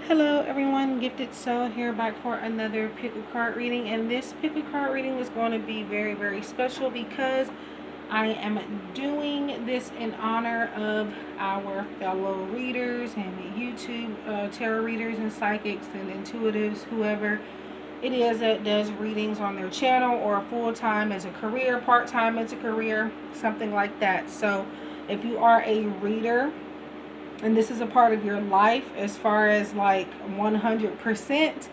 Hello everyone, Gifted Soul here back for another pick a card reading, and this pick a card reading is going to be very special because I am doing this in honor of our fellow readers and YouTube tarot readers and psychics and intuitives, whoever it is that does readings on their channel or full-time as a career, part-time as a career, something like that. So if you are a reader and this is a part of your life, as far as like 100%,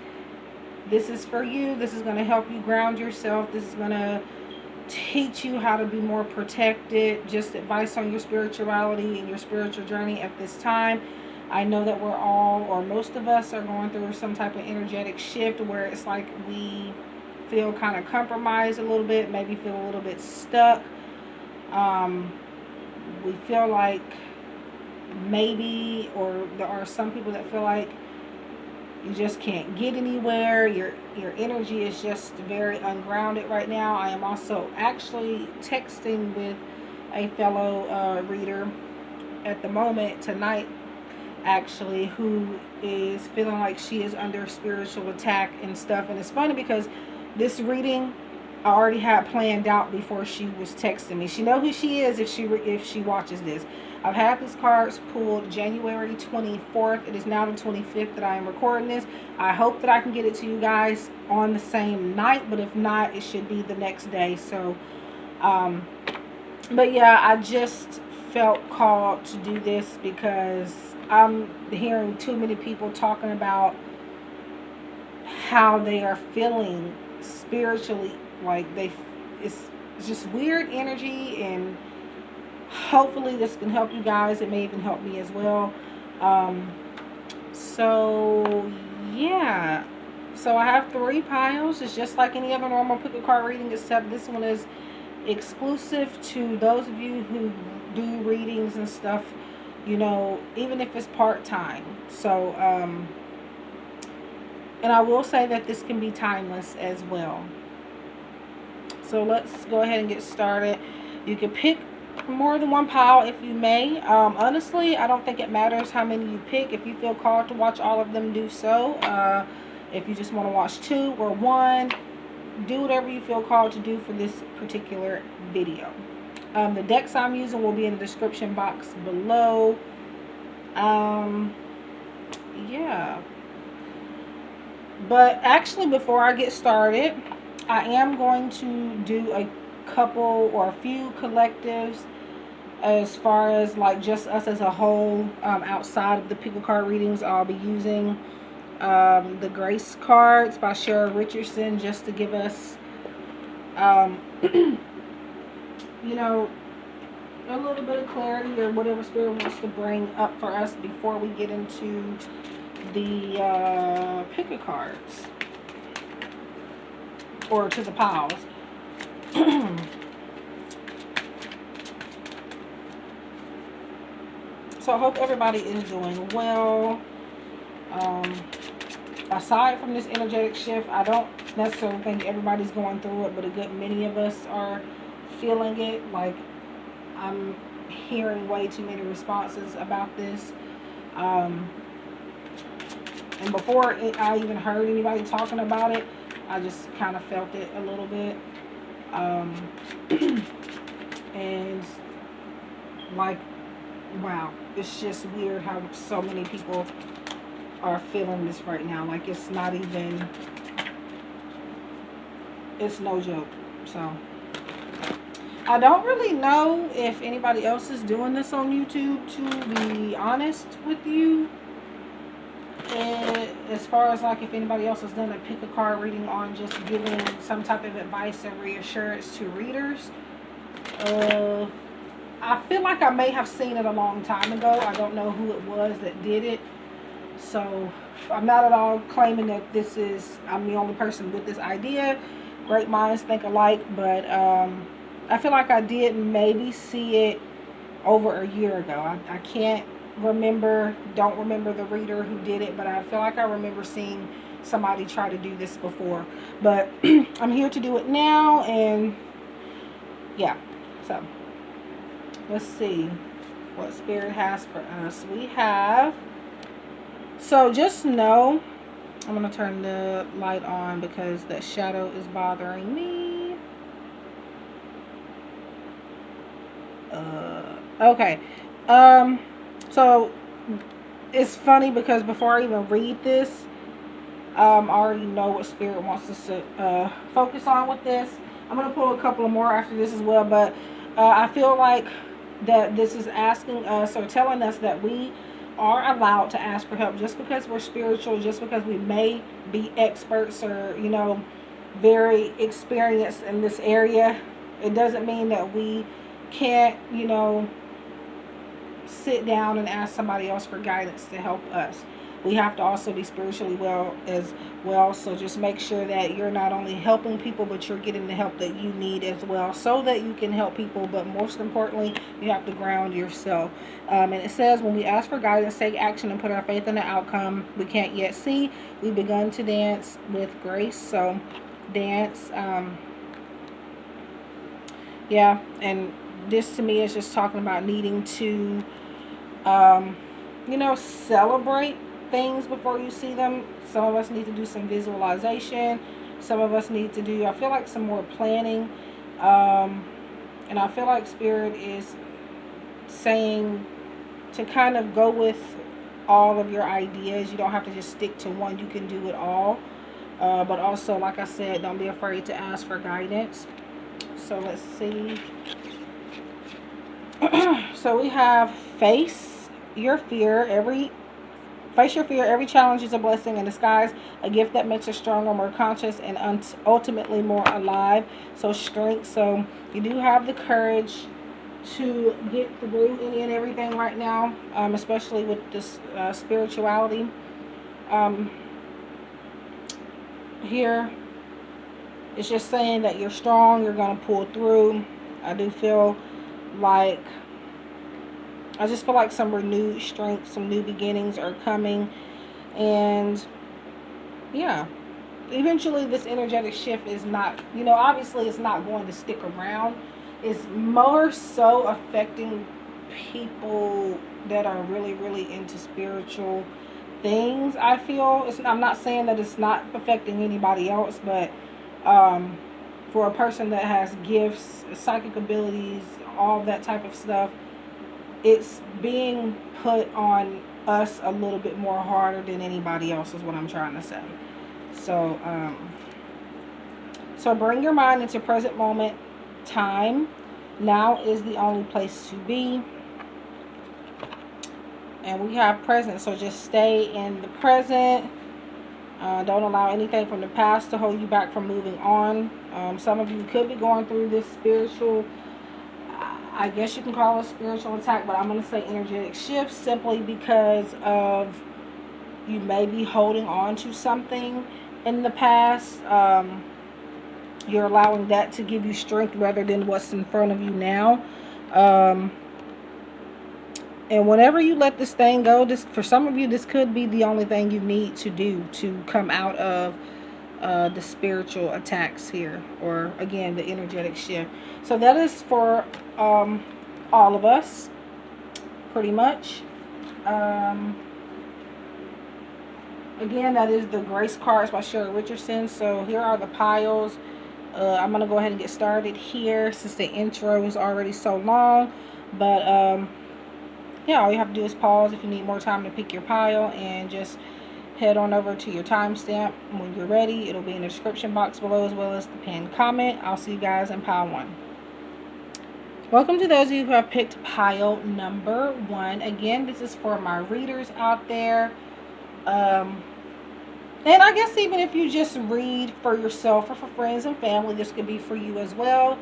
this is for you. This is going to help you ground yourself. This is going to teach you how to be more protected. Just advice on your spirituality and your spiritual journey at this time. I know that we're all, or most of us, are going through some type of energetic shift where it's like we feel kind of compromised a little bit, maybe feel a little bit stuck. We feel like maybe, or there are some people that feel like you just can't get anywhere. Your energy is just very ungrounded right now. I am also actually texting with a fellow reader at the moment tonight, actually, who is feeling like she is under spiritual attack and stuff. And it's funny because this reading I already had planned out before she was texting me. She knows who she is if she watches this. I've had these cards pulled January 24th. It is now the 25th that I am recording this. I hope that I can get it to you guys on the same night, but if not, it should be the next day. So, but yeah, I just felt called to do this because I'm hearing too many people talking about how they are feeling spiritually, like it's just weird energy, and hopefully this can help you guys. It may even help me as well. So yeah, so I have 3 piles. It's just like any other normal pick a card reading, except this one is exclusive to those of you who do readings and stuff, you know, even if it's part-time. So and I will say that this can be timeless as well. So let's go ahead and get started. You can pick more than one pile if you may. Honestly, I don't think it matters how many you pick. If you feel called to watch all of them, do so. If you just want to watch 2 or 1, do whatever you feel called to do for this particular video. The decks I'm using will be in the description box below. Yeah. But actually, before I get started, I am going to do a couple or a few collectives as far as like just us as a whole. Outside of the pick a card readings, I'll be using the Grace cards by Cheryl Richardson, just to give us you know, a little bit of clarity or whatever Spirit wants to bring up for us before we get into the pick a cards, or to the piles. So I hope everybody is doing well. Aside from this energetic shift, I don't necessarily think everybody's going through it, but a good many of us are feeling it. Like, I'm hearing way too many responses about this. And before I even heard anybody talking about it, I just kind of felt it a little bit. And like, wow, it's just weird how so many people are feeling this right now. Like, it's not even, it's no joke. So I don't really know if anybody else is doing this on YouTube, to be honest with you. And as far as like if anybody else has done a pick a card reading on just giving some type of advice and reassurance to readers, I feel like I may have seen it a long time ago. I don't know who it was that did it, so I'm not at all claiming that this is, I'm the only person with this idea. Great minds think alike, but I feel like I did maybe see it over a year ago. I can't remember, don't remember the reader who did it, but I feel like I remember seeing somebody try to do this before. But I'm here to do it now, and yeah, so let's see what Spirit has for us. We have So just know, I'm going to turn the light on because that shadow is bothering me. Okay. So it's funny because before I even read this, I already know what Spirit wants us to focus on with this. I'm going to pull a couple of more after this as well, but I feel like that this is asking us or telling us that we are allowed to ask for help just because we're spiritual, just because we may be experts or, very experienced in this area. It doesn't mean that we can't, sit down and ask somebody else for guidance to help us. We have to also be spiritually well as well. So just make sure that you're not only helping people, but you're getting the help that you need as well so that you can help people. But most importantly, you have to ground yourself. And it says, when we ask for guidance, take action and put our faith in the outcome we can't yet see. We've begun to dance with grace. So dance. Yeah. And this to me is just talking about needing to, celebrate things before you see them. Some of us need to do some visualization. Some of us need to do, I feel like, some more planning. And I feel like Spirit is saying to kind of go with all of your ideas. You don't have to just stick to one. You can do it all. But also, like I said, don't be afraid to ask for guidance. So let's see. So we have face your fear. Face your fear. Every challenge is a blessing in disguise, a gift that makes us stronger, more conscious, and ultimately more alive. So strength. So you do have the courage to get through any and everything right now, especially with this spirituality. Here, it's just saying that you're strong. You're going to pull through. I just feel like some renewed strength, some new beginnings are coming. And yeah, eventually this energetic shift is not, obviously it's not going to stick around. It's more so affecting people that are really, really into spiritual things, I feel. I'm not saying that it's not affecting anybody else, but for a person that has gifts, psychic abilities, all that type of stuff, it's being put on us a little bit more harder than anybody else is what I'm trying to say. So, so bring your mind into present moment time. Now is the only place to be. And we have present, so just stay in the present. Don't allow anything from the past to hold you back from moving on. Some of you could be going through this spiritual, I guess you can call it a spiritual attack, but I'm going to say energetic shift simply because of you may be holding on to something in the past. You're allowing that to give you strength rather than what's in front of you now. And whenever you let this thing go, for some of you, this could be the only thing you need to do to come out of the spiritual attacks here, or again, the energetic shift. So that is for all of us, pretty much. Again, that is the Grace Cards by Sherry Richardson. So here are the piles. I'm going to go ahead and get started here since the intro is already so long. But yeah, all you have to do is pause if you need more time to pick your pile, and just head on over to your timestamp when you're ready. It'll be in the description box below as well as the pinned comment. I'll see you guys in pile 1. Welcome to those of you who have picked pile number 1. Again, this is for my readers out there. And I guess even if you just read for yourself or for friends and family, this could be for you as well.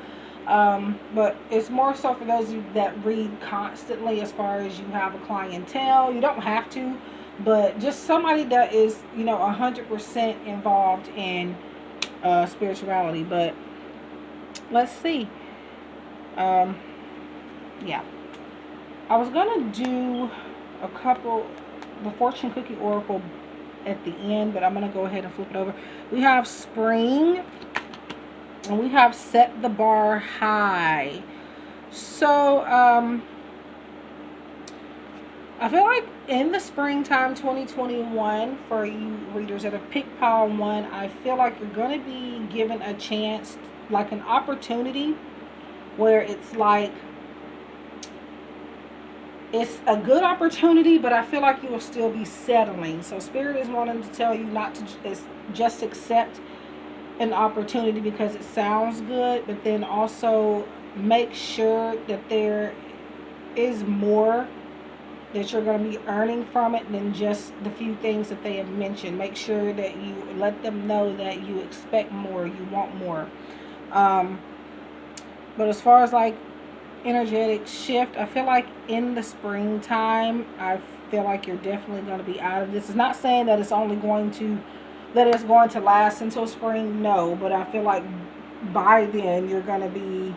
But it's more so for those of you that read constantly, as far as you have a clientele. You don't have to, but just somebody that is, 100% involved in spirituality. But let's see. Yeah. I was going to do the fortune cookie oracle at the end, but I'm going to go ahead and flip it over. We have spring. And we have set the bar high. So, I feel like in the springtime 2021, for you readers that have picked pile 1, I feel like you're going to be given a chance, like an opportunity, where it's like, it's a good opportunity, but I feel like you will still be settling. So Spirit is wanting to tell you not to just accept an opportunity because it sounds good, but then also make sure that there is more that you're going to be earning from it than just the few things that they have mentioned. Make sure that you let them know that you expect more, you want more. But as far as like energetic shift, I feel like in the springtime, I feel like you're definitely going to be out of this. It's not saying that it's going to last until spring, no, but I feel like by then you're going to be,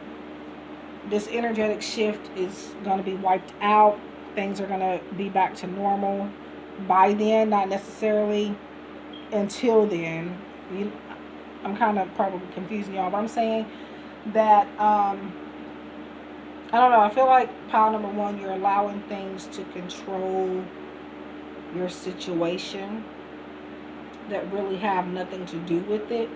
this energetic shift is going to be wiped out. Things are going to be back to normal by then, not necessarily until then. I'm kind of probably confusing y'all, but I'm saying that, I don't know, I feel like pile number 1, you're allowing things to control your situation that really have nothing to do with it.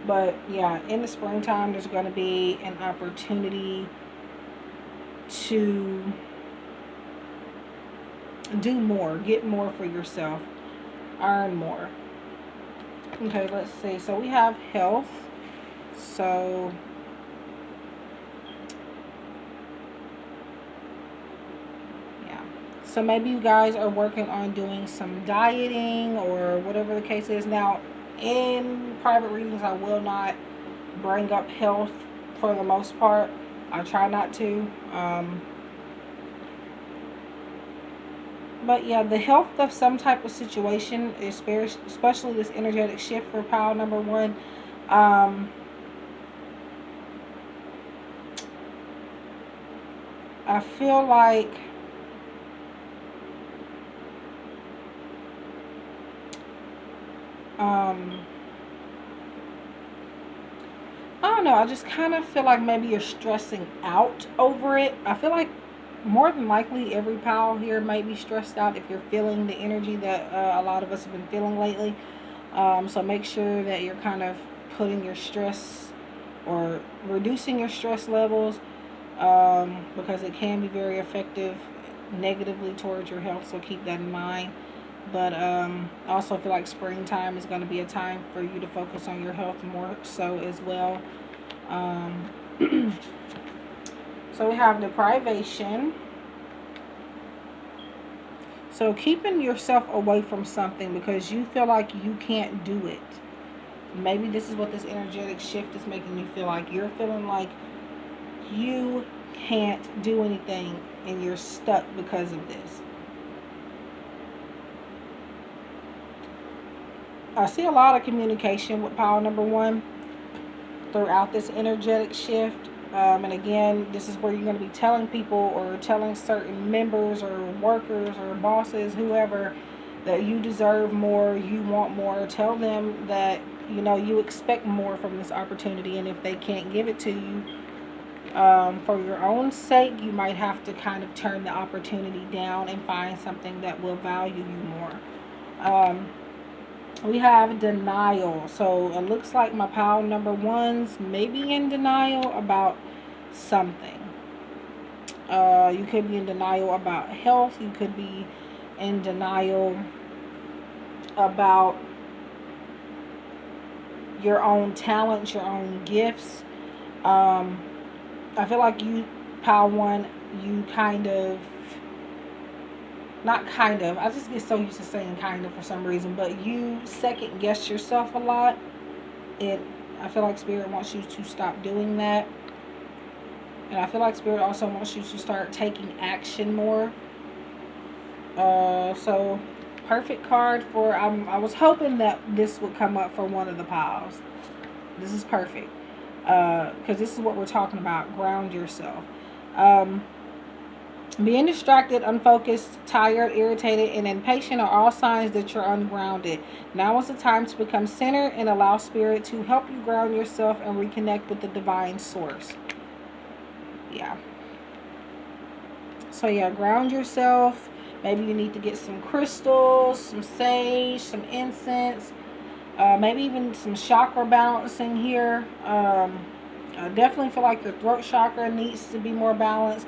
But yeah, in the springtime, there's going to be an opportunity to do more, get more for yourself, earn more. Okay, let's see. So we have health. So yeah. So maybe you guys are working on doing some dieting or whatever the case is. Now, in private readings, I will not bring up health for the most part. I try not to. But yeah, the health of some type of situation, especially this energetic shift for pile number 1. I feel like I don't know, I just kind of feel like maybe you're stressing out over it. I feel like more than likely every pile here might be stressed out if you're feeling the energy that a lot of us have been feeling lately. So make sure that you're kind of putting your stress or reducing your stress levels, because it can be very effective negatively towards your health, so keep that in mind. But I also feel like springtime is going to be a time for you to focus on your health more so as well. So we have deprivation. So keeping yourself away from something because you feel like you can't do it. Maybe this is what this energetic shift is making you feel like. You're feeling like you can't do anything and you're stuck because of this. I see a lot of communication with pile number 1 throughout this energetic shift. And again, this is where you're going to be telling people or telling certain members or workers or bosses, whoever, that you deserve more, you want more. Tell them that, you know, you expect more from this opportunity, and if they can't give it to you, for your own sake, you might have to kind of turn the opportunity down and find something that will value you more. We have denial. So it looks like my pile number 1s may be in denial about something. You could be in denial about health. You could be in denial about your own talents, your own gifts. I feel like you, pile 1, you kind of, not kind of, I just get so used to saying kind of for some reason, but you second guess yourself a lot. I feel like Spirit wants you to stop doing that. And I feel like Spirit also wants you to start taking action more. So perfect card for, I was hoping that this would come up for one of the piles. This is perfect. Because this is what we're talking about. Ground yourself. Being distracted, unfocused, tired, irritated, and impatient are all signs that you're ungrounded. Now is the time to become centered and allow Spirit to help you ground yourself and reconnect with the divine source. Yeah. So yeah, ground yourself. Maybe you need to get some crystals, some sage, some incense, maybe even some chakra balancing here. I definitely feel like your throat chakra needs to be more balanced.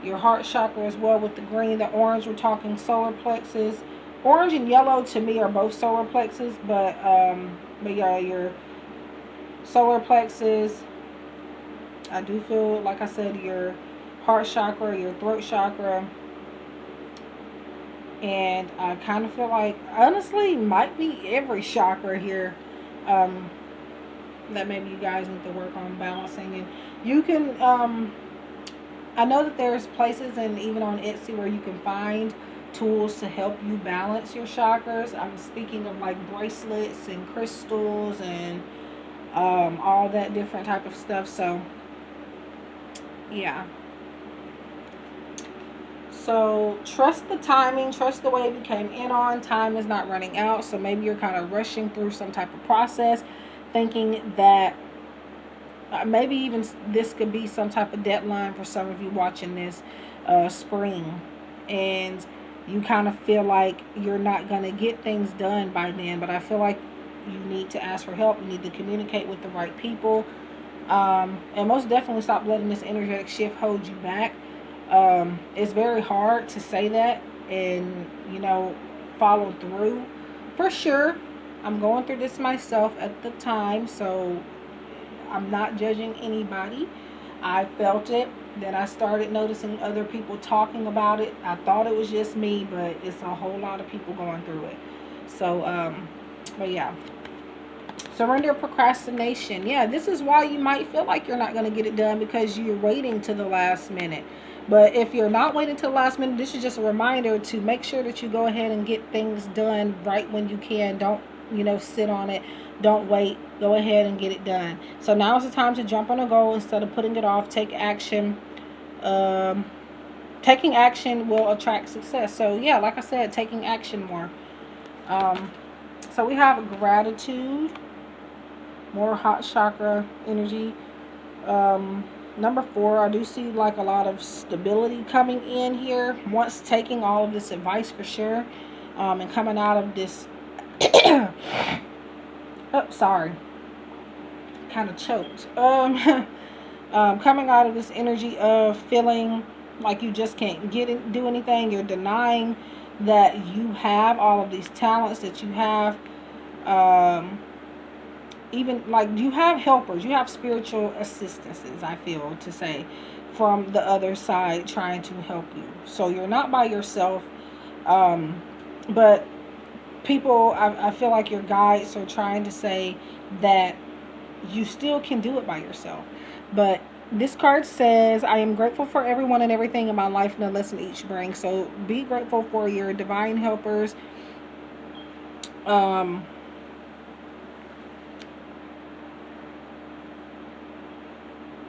Your heart chakra as well with the green, the orange. We're talking solar plexus. Orange and yellow to me are both solar plexus, but yeah, your solar plexus. I do feel like I said your heart chakra, your throat chakra, and I kind of feel like honestly might be every chakra here. Um, that maybe you guys need to work on balancing, and you can I know that there's places and even on Etsy where you can find tools to help you balance your chakras. I'm speaking of like bracelets and crystals and all that different type of stuff. So yeah, so trust the timing, trust the way you came in on. Time is not running out, so maybe you're kind of rushing through some type of process thinking that maybe even this could be some type of deadline for some of you watching this spring, and you kind of feel like you're not going to get things done by then. But I feel like you need to ask for help. You need to communicate with the right people, and most definitely stop letting this energetic shift hold you back. It's very hard to say that and follow through for sure. I'm going through this myself at the time, so I'm not judging anybody. I felt it. Then I started noticing other people talking about it. I thought it was just me, but it's a whole lot of people going through it. So, but yeah. Surrender procrastination. Yeah, this is why you might feel like you're not going to get it done because you're waiting to the last minute. But if you're not waiting till the last minute, this is just a reminder to make sure that you go ahead and get things done right when you can. Don't, sit on it. Don't wait. Go ahead and get it done. So now is the time to jump on a goal instead of putting it off. Take action. Taking action will attract success. So yeah, like I said, taking action more. So we have gratitude. More hot chakra energy. Number 4, I do see like a lot of stability coming in here once taking all of this advice for sure, and coming out of this oh, sorry, kind of choked. Coming out of this energy of feeling like you just can't do anything. You're denying that you have all of these talents that you have. Even like you have helpers, you have spiritual assistances, I feel to say, from the other side trying to help you. So you're not by yourself. But people, I feel like your guides are trying to say that you still can do it by yourself. But this card says, I am grateful for everyone and everything in my life and the lesson each brings. So be grateful for your divine helpers.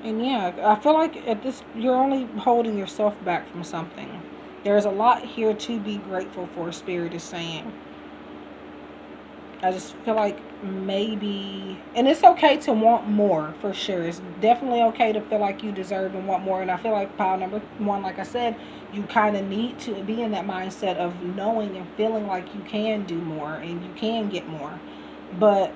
And yeah, I feel like at this, you're only holding yourself back from something. There's a lot here to be grateful for, Spirit is saying. I just feel like maybe, and it's okay to want more for sure. It's definitely okay to feel like you deserve and want more. And I feel like pile number 1, like I said, you kind of need to be in that mindset of knowing and feeling like you can do more and you can get more. But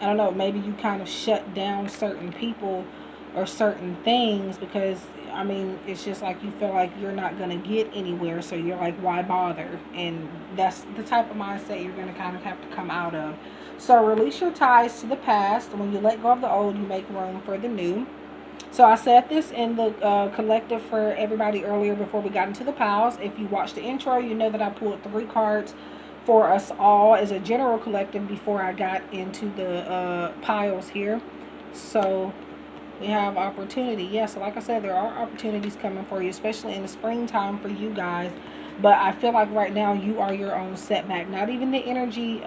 I don't know, maybe you kind of shut down certain people or certain things because, I mean, it's just like you feel like you're not going to get anywhere. So you're like, why bother? And that's the type of mindset you're going to kind of have to come out of. So release your ties to the past. When you let go of the old, you make room for the new. So I said this in the collective for everybody earlier before we got into the piles. If you watched the intro, you know that I pulled 3 cards for us all as a general collective before I got into the piles here. So we have opportunity. Yeah, so like I said, there are opportunities coming for you, especially in the springtime for you guys. But I feel like right now you are your own setback. Not even the energy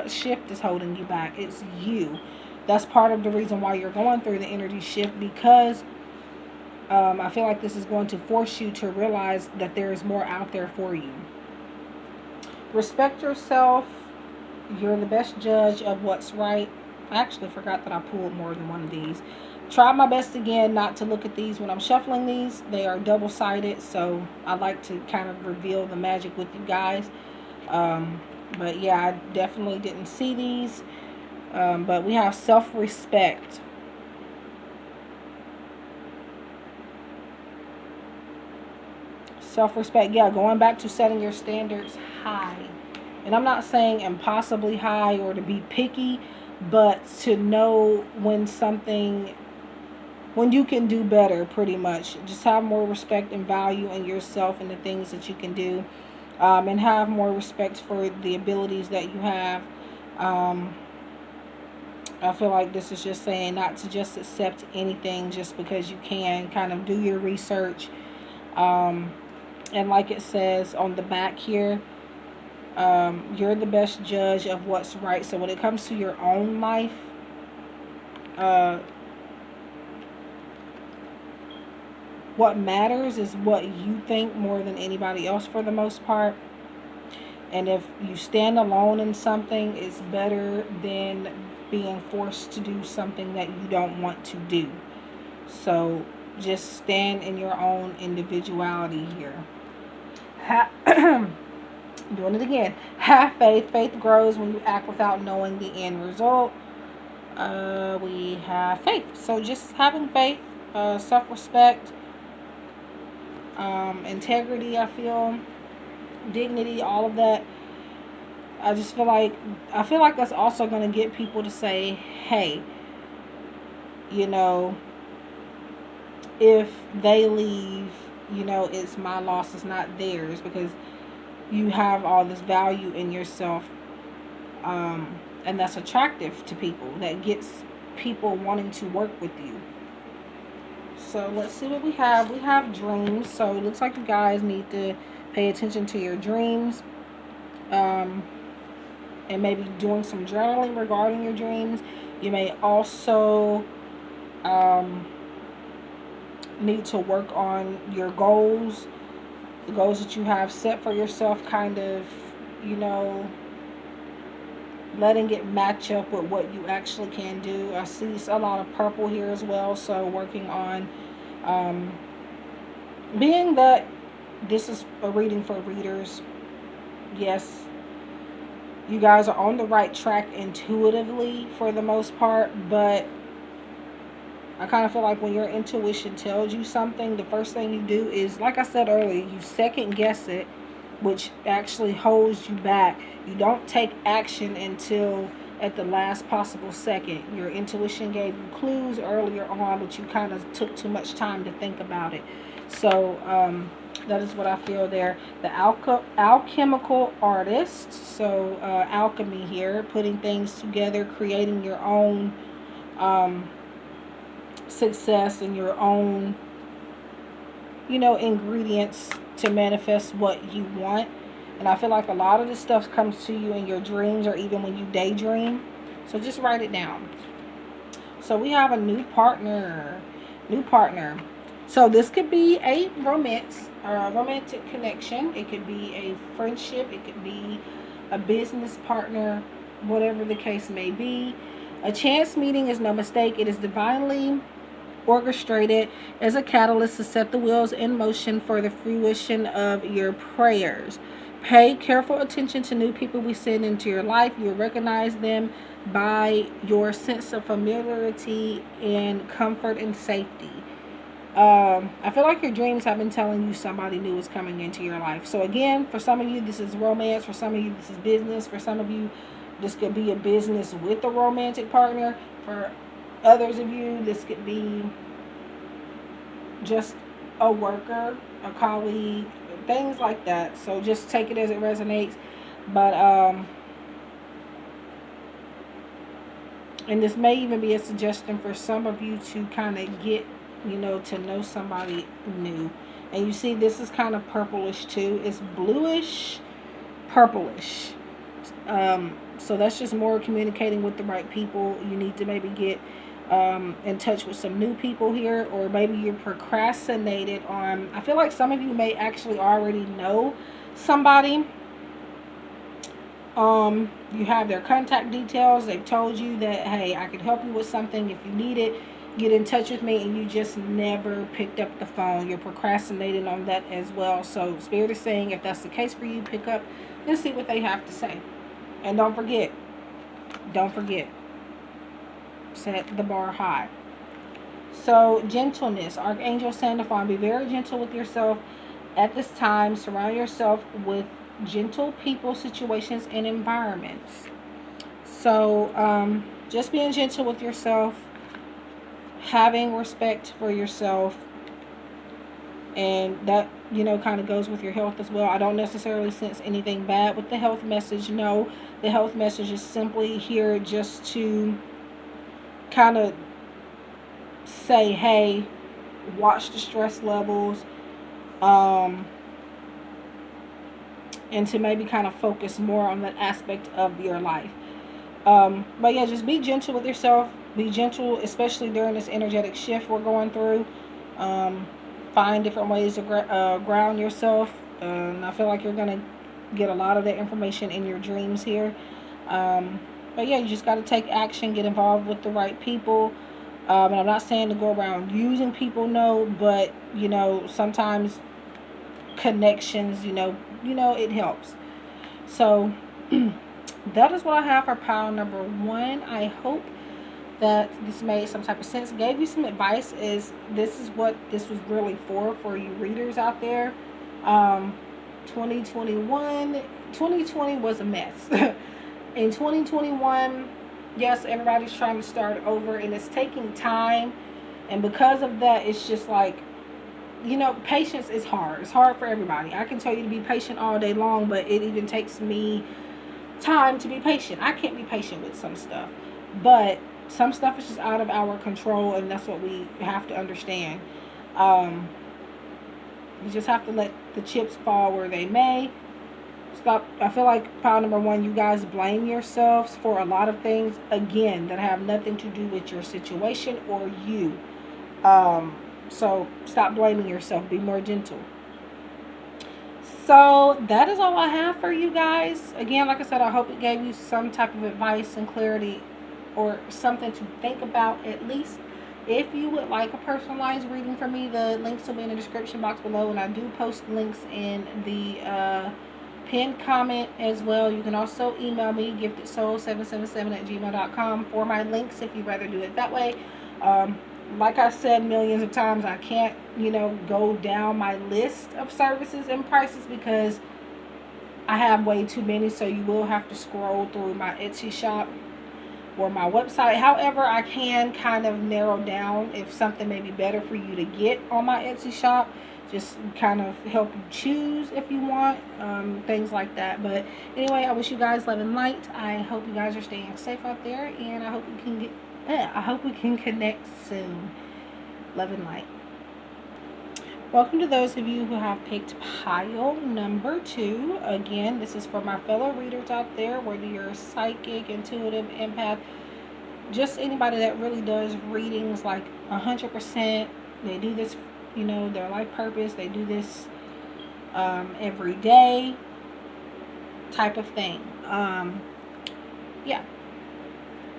shift is holding you back. It's you. That's part of the reason why you're going through the energy shift, because I feel like this is going to force you to realize that there is more out there for you. Respect yourself. You're the best judge of what's right. I actually forgot that I pulled more than one of these. try my best again not to look at these when I'm shuffling these. They are double-sided, so I like to kind of reveal the magic with you guys. But yeah, I definitely didn't see these. But we have self-respect. Self-respect, yeah, going back to setting your standards high. And I'm not saying impossibly high or to be picky, but to know when you can do better, pretty much. Just have more respect and value in yourself and the things that you can do. And have more respect for the abilities that you have. I feel like this is just saying not to just accept anything just because you can. Kind of do your research. And like it says on the back here, you're the best judge of what's right. So when it comes to your own life, what matters is what you think more than anybody else for the most part. And if you stand alone in something, it's better than being forced to do something that you don't want to do. So just stand in your own individuality here. Doing it again. Have faith. Faith grows when you act without knowing the end result. We have faith. So just having faith, self-respect, integrity, I feel, dignity, all of that. I feel like that's also going to get people to say, hey, you know, if they leave, you know, it's my loss, it's not theirs, because you have all this value in yourself, and that's attractive to people. That gets people wanting to work with you. So let's see what we have. We have dreams. So it looks like you guys need to pay attention to your dreams, and maybe doing some journaling regarding your dreams. You may also need to work on your goals, the goals that you have set for yourself, kind of, you know, letting it match up with what you actually can do. I see a lot of purple here as well, so working on, being that this is a reading for readers, yes, you guys are on the right track intuitively for the most part, but I kind of feel like when your intuition tells you something, the first thing you do is, like I said earlier, you second guess it, which actually holds you back. You don't take action until at the last possible second. Your intuition gave you clues earlier on, but you kind of took too much time to think about it. So that is what I feel there. The alchemical artist, so alchemy here, putting things together, creating your own success and your own, you know, ingredients to manifest what you want. And I feel like a lot of this stuff comes to you in your dreams, or even when you daydream. So just write it down. So we have a new partner. So this could be a romantic connection. It could be a friendship. It could be a business partner, whatever the case may be. A chance meeting is no mistake. It is divinely orchestrated as a catalyst to set the wheels in motion for the fruition of your prayers. Pay careful attention to new people we send into your life. You'll recognize them by your sense of familiarity and comfort and safety. I feel like your dreams have been telling you somebody new is coming into your life. So again, for some of you, this is romance. For some of you, this is business. For some of you, this could be a business with a romantic partner. For others of you, this could be just a worker, a colleague, things like that. So just take it as it resonates. But and this may even be a suggestion for some of you to kind of get, you know, to know somebody new. And you see this is kind of purplish too. It's bluish, purplish. So that's just more communicating with the right people. You need to maybe get in touch with some new people here, or maybe you're procrastinated on. I feel like some of you may actually already know somebody. You have their contact details. They've told you that, hey, I can help you with something if you need it. get in touch with me and you just never picked up the phone. You're procrastinating on that as well. So Spirit is saying, if that's the case for you, pick up and see what they have to say. And don't forget, set the bar high. So gentleness, Archangel Sandalphon, be very gentle with yourself at this time. Surround yourself with gentle people, situations, and environments. So just being gentle with yourself, having respect for yourself, and that, you know, kind of goes with your health as well. I don't necessarily sense anything bad with the health message. No, the health message is simply here just to kind of say, hey, watch the stress levels, and to maybe kind of focus more on that aspect of your life. But yeah, just be gentle with yourself. Be gentle, especially during this energetic shift we're going through. Find different ways to ground yourself. I feel like you're going to get a lot of that information in your dreams here. But yeah, you just got to take action, get involved with the right people. And I'm not saying to go around using people, no, but, you know, sometimes connections, you know, it helps. So that is what I have for pile number 1. I hope that this made some type of sense, gave you some advice. This is what this was really for you readers out there. 2020 was a mess. In 2021, yes, everybody's trying to start over, and it's taking time, and because of that, it's just like, you know, patience is hard. It's hard for everybody. I can tell you to be patient all day long, but it even takes me time to be patient. I can't be patient with some stuff, but some stuff is just out of our control, and that's what we have to understand. You just have to let the chips fall where they may. Stop. I feel like pile number 1, you guys blame yourselves for a lot of things, again, that have nothing to do with your situation or you. So stop blaming yourself. Be more gentle. So that is all I have for you guys. Again, like I said, I hope it gave you some type of advice and clarity, or something to think about at least. If you would like a personalized reading from me, the links will be in the description box below, and I do post links in the pinned comment as well. You can also email me, giftedsoul777@gmail.com, for my links if you'd rather do it that way. Like I said millions of times, I can't, you know, go down my list of services and prices because I have way too many, so you will have to scroll through my Etsy shop or my website. However, I can kind of narrow down if something may be better for you to get on my Etsy shop. Just kind of help you choose if you want, things like that. But anyway, I wish you guys love and light. I hope you guys are staying safe out there, and I hope we can connect soon. Love and light. Welcome to those of you who have picked pile number 2. Again, this is for my fellow readers out there, whether you're psychic, intuitive, empath, just anybody that really does readings like 100%. They do this, you know, their life purpose. They do this every day type of thing. Yeah.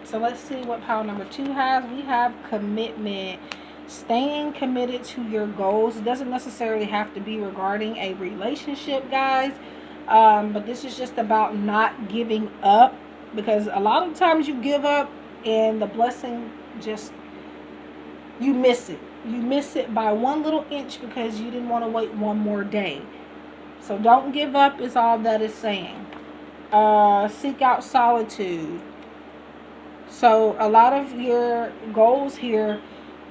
So let's see what pile number 2 has. We have commitment. Staying committed to your goals. It doesn't necessarily have to be regarding a relationship, guys. But this is just about not giving up, because a lot of times you give up and the blessing just, you miss it. You miss it by one little inch because you didn't want to wait one more day. So don't give up is all that is saying. Seek out solitude. So a lot of your goals here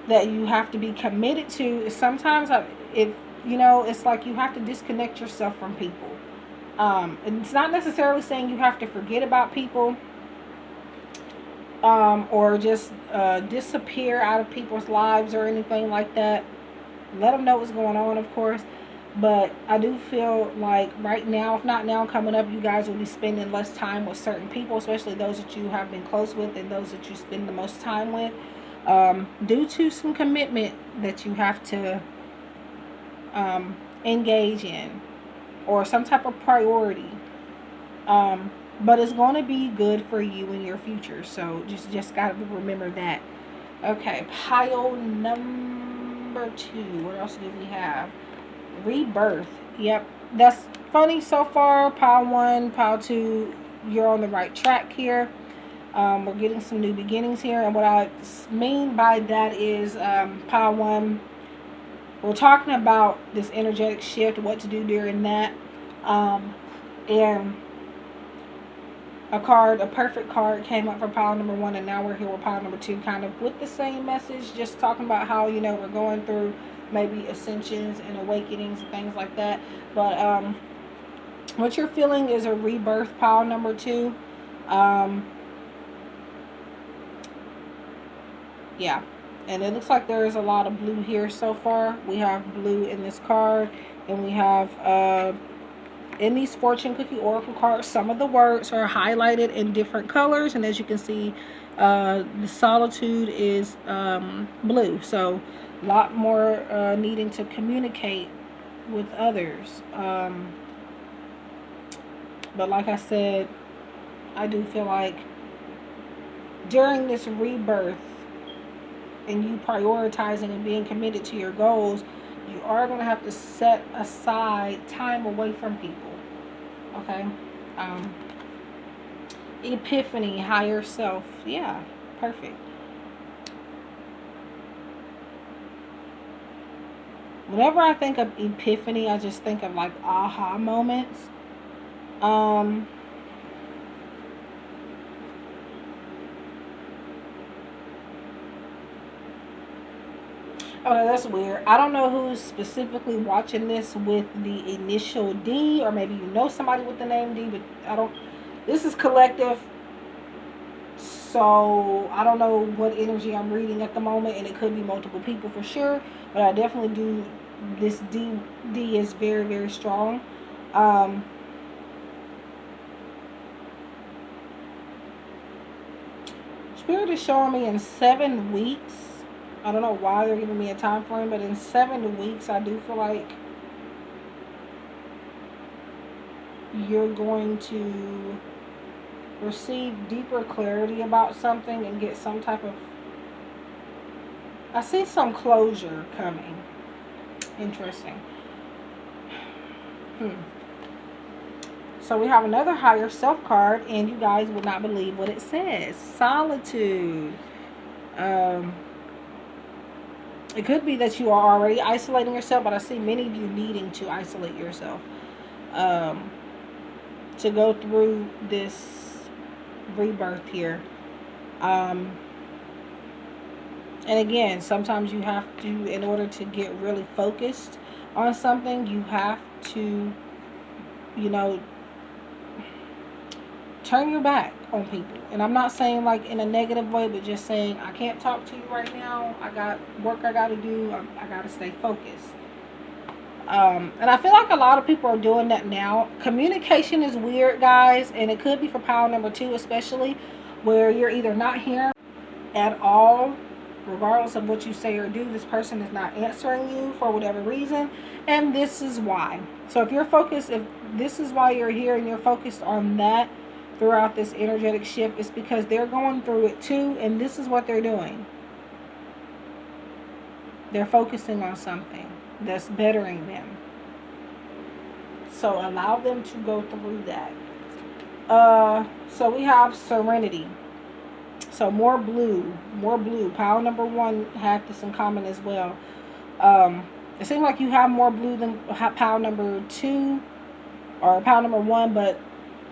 that you have to be committed to is sometimes, if you know, it's like you have to disconnect yourself from people. And it's not necessarily saying you have to forget about people, or just disappear out of people's lives or anything like that. Let them know what's going on, of course. But I do feel like right now, if not now, coming up, you guys will be spending less time with certain people, especially those that you have been close with and those that you spend the most time with. Due to some commitment that you have to engage in, or some type of priority, but it's going to be good for you in your future. So just got to remember that. Okay, pile number 2. What else do we have? Rebirth. Yep, that's funny so far. Pile 1, pile 2, you're on the right track here. We're getting some new beginnings here, and what I mean by that is pile 1, we're talking about this energetic shift, what to do during that. And a perfect card came up for pile number 1, and now we're here with pile number 2, kind of with the same message, just talking about how, you know, we're going through maybe ascensions and awakenings and things like that. But what you're feeling is a rebirth, pile number 2. Yeah, and it looks like there is a lot of blue here so far. We have blue in this card, and we have in these fortune cookie oracle cards, some of the words are highlighted in different colors, and as you can see, the solitude is blue, so a lot more needing to communicate with others. But like I said, I do feel like during this rebirth and you prioritizing and being committed to your goals, you are going to have to set aside time away from people. Okay? Epiphany, higher self. Yeah, perfect. Whenever I think of epiphany, I just think of like aha moments. Okay, that's weird. I don't know who's specifically watching this with the initial D, or maybe you know somebody with the name D, but I don't. This is collective, so I don't know what energy I'm reading at the moment, and it could be multiple people for sure, but I definitely do. This D is very, very strong. Spirit is showing me in 7 weeks. I don't know why they're giving me a time frame, but in 7 weeks, I do feel like you're going to receive deeper clarity about something and get some type of... I see some closure coming. Interesting. So we have another higher self card, and you guys will not believe what it says. Solitude. It could be that you are already isolating yourself, but I see many of you needing to isolate yourself to go through this rebirth here. And again, sometimes you have to, in order to get really focused on something, you have to, you know, turn your back on people. And I'm not saying like in a negative way, but just saying, I can't talk to you right now. I got work I got to do. I got to stay focused. And I feel like a lot of people are doing that now. Communication is weird, guys. And it could be for pile number 2, especially, where you're either not hearing at all, regardless of what you say or do. This person is not answering you for whatever reason. And this is why. So if you're focused, if this is why you're here and you're focused on that throughout this energetic shift, it's because they're going through it too, and this is what they're doing. They're focusing on something that's bettering them. So allow them to go through that. So we have serenity. So more blue. Pile number 1 had this in common as well. It seems like you have more blue than pile number 2 or pile number 1, but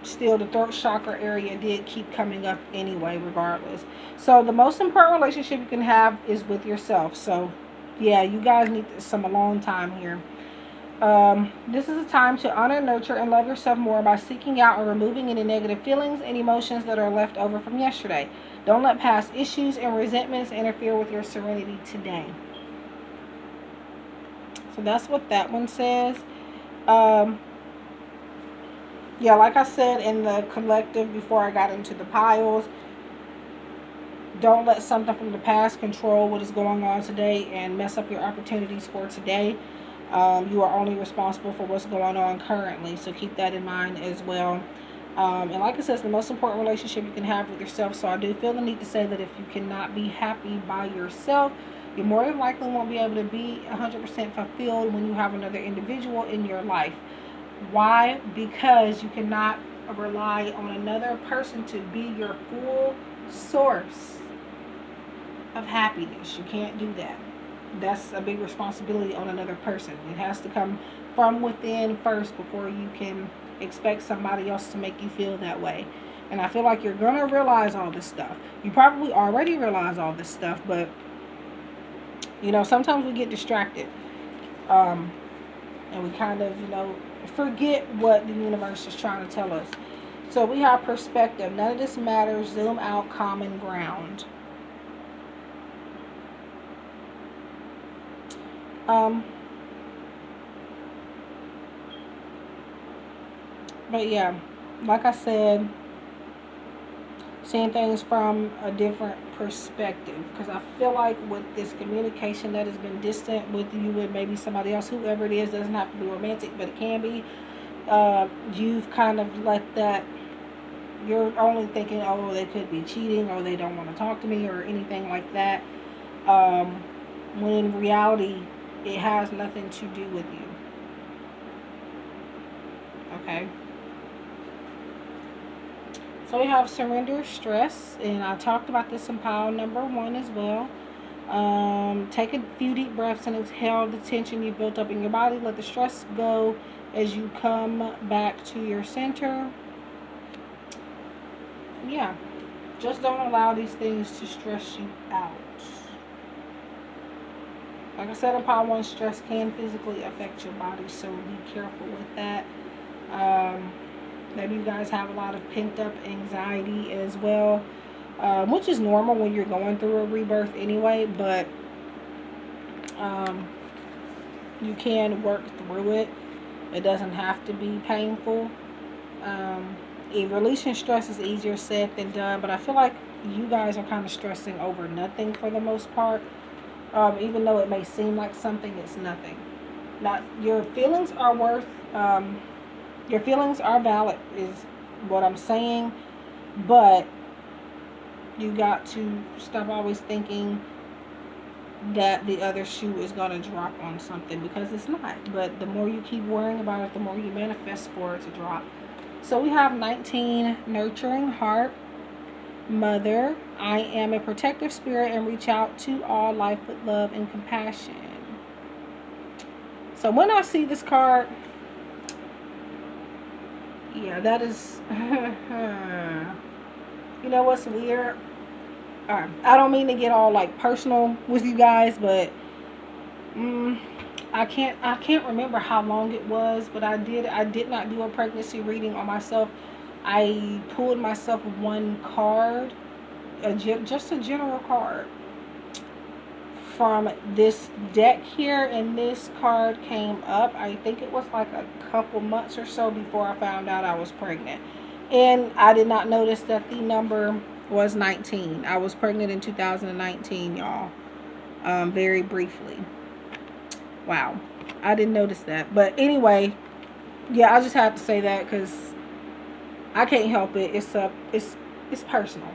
still the throat chakra area did keep coming up anyway, regardless. So the most important relationship you can have is with yourself. So yeah, you guys need some alone time here. This is a time to honor, nurture, and love yourself more by seeking out and removing any negative feelings and emotions that are left over from yesterday. Don't let past issues and resentments interfere with your serenity today. So that's what that one says. Yeah, like I said in the collective before I got into the piles, don't let something from the past control what is going on today and mess up your opportunities for today. You are only responsible for what's going on currently, so keep that in mind as well. And like I said, it's the most important relationship you can have with yourself. So I do feel the need to say that if you cannot be happy by yourself, you more than likely won't be able to be 100% fulfilled when you have another individual in your life. Why? Because you cannot rely on another person to be your full source of happiness. You can't do that. That's a big responsibility on another person. It has to come from within first before you can expect somebody else to make you feel that way. And I feel like you're going to realize all this stuff. You probably already realize all this stuff, but you know, sometimes we get distracted. And we kind of, you know, forget what the universe is trying to tell us. So we have perspective. None of this matters. Zoom out, common ground. But yeah, like I said, seeing things from a different perspective, because I feel like with this communication that has been distant with you and maybe somebody else, whoever it is, doesn't have to be romantic, but it can be, you've kind of let that, you're only thinking, oh, they could be cheating, or they don't want to talk to me, or anything like that, when in reality it has nothing to do with you. Okay. So we have surrender stress, and I talked about this in pile number 1 as well. Take a few deep breaths and exhale the tension you built up in your body. Let the stress go as you come back to your center. Yeah, just don't allow these things to stress you out. Like I said in pile 1, stress can physically affect your body, so be careful with that. Maybe you guys have a lot of pent up anxiety as well, which is normal when you're going through a rebirth anyway, but you can work through it. It doesn't have to be painful. Releasing stress is easier said than done, but I feel like you guys are kind of stressing over nothing for the most part. Even though it may seem like something, it's nothing. Now, your feelings are your feelings are valid, is what I'm saying, but you got to stop always thinking that the other shoe is going to drop on something, because it's not. But the more you keep worrying about it, the more you manifest for it to drop. So we have 19, nurturing heart. Mother, I am a protective spirit and reach out to all life with love and compassion. So when I see this card, yeah, that is, you know what's weird? I don't mean to get all like personal with you guys, but I can't remember how long it was, but I did not do a pregnancy reading on myself. I pulled myself one card, just a general card from this deck here, and this card came up. I think it was like a couple months or so before I found out I was pregnant, and I did not notice that the number was 19. I was pregnant in 2019, y'all. Very briefly. Wow, I didn't notice that. But anyway, yeah, I just have to say that because I can't help it. It's personal.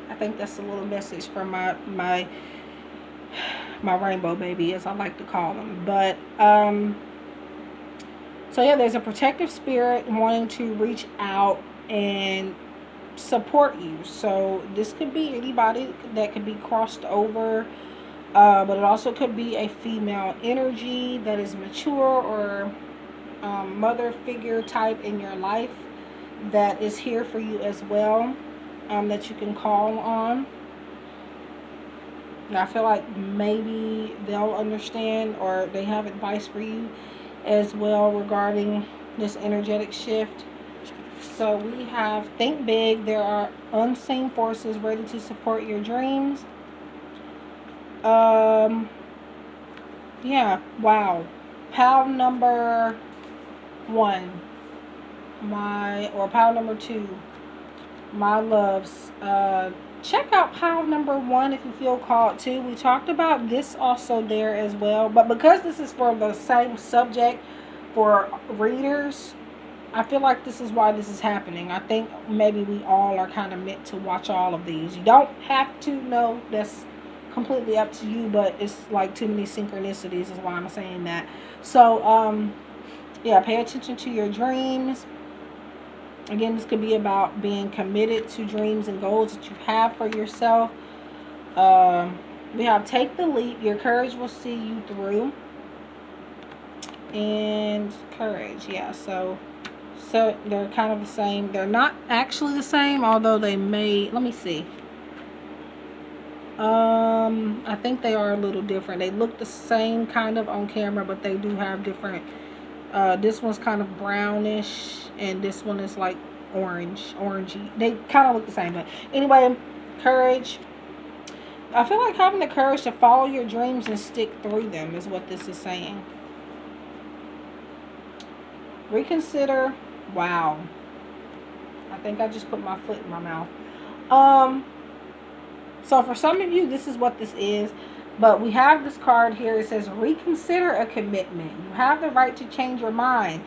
I think that's a little message from my rainbow baby, as I like to call them. But so yeah, there's a protective spirit wanting to reach out and support you. So this could be anybody that could be crossed over, but it also could be a female energy that is mature, or mother figure type in your life that is here for you as well, that you can call on. And I feel like maybe they'll understand, or they have advice for you as well regarding this energetic shift. So we have think big. There are unseen forces ready to support your dreams. Yeah, wow. Pile number 1, pile number 2, my loves. Check out pile number 1 if you feel called to. We talked about this also there as well, but because this is for the same subject for readers, I feel like this is why this is happening. I think maybe we all are kind of meant to watch all of these. You don't have to know. That's completely up to you, but it's like too many synchronicities is why I'm saying that. So, yeah, pay attention to your dreams. Again, this could be about being committed to dreams and goals that you have for yourself. We have take the leap. Your courage will see you through. And courage, yeah. So they're kind of the same. They're not actually the same, although they may. Let me see. I think they are a little different. They look the same kind of on camera, but they do have different. This one's kind of brownish, and this one is like orangey. They kind of look the same, but anyway, courage. I feel like having the courage to follow your dreams and stick through them is what this is saying. Reconsider. Wow. I think I just put my foot in my mouth. So for some of you, this is what this is. But we have this card here. It says, reconsider a commitment. You have the right to change your mind.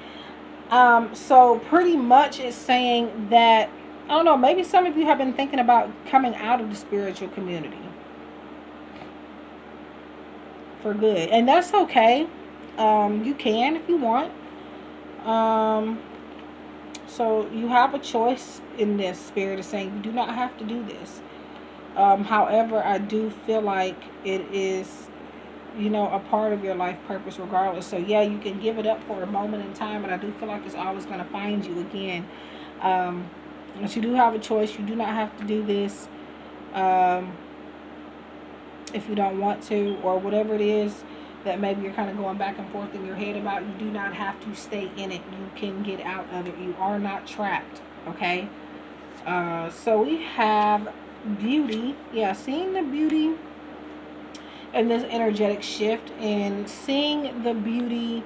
So pretty much it's saying that, I don't know, maybe some of you have been thinking about coming out of the spiritual community for good. And that's okay. You can if you want. So you have a choice in this. Spirit is saying you do not have to do this. However, I do feel like it is, a part of your life purpose regardless. So yeah, you can give it up for a moment in time, but I do feel like it's always going to find you again. But you do have a choice. You do not have to do this if you don't want to, or whatever it is that maybe you're kind of going back and forth in your head about. You do not have to stay in it. You can get out of it. You are not trapped. Okay. So we have beauty. Yeah, seeing the beauty in this energetic shift, and seeing the beauty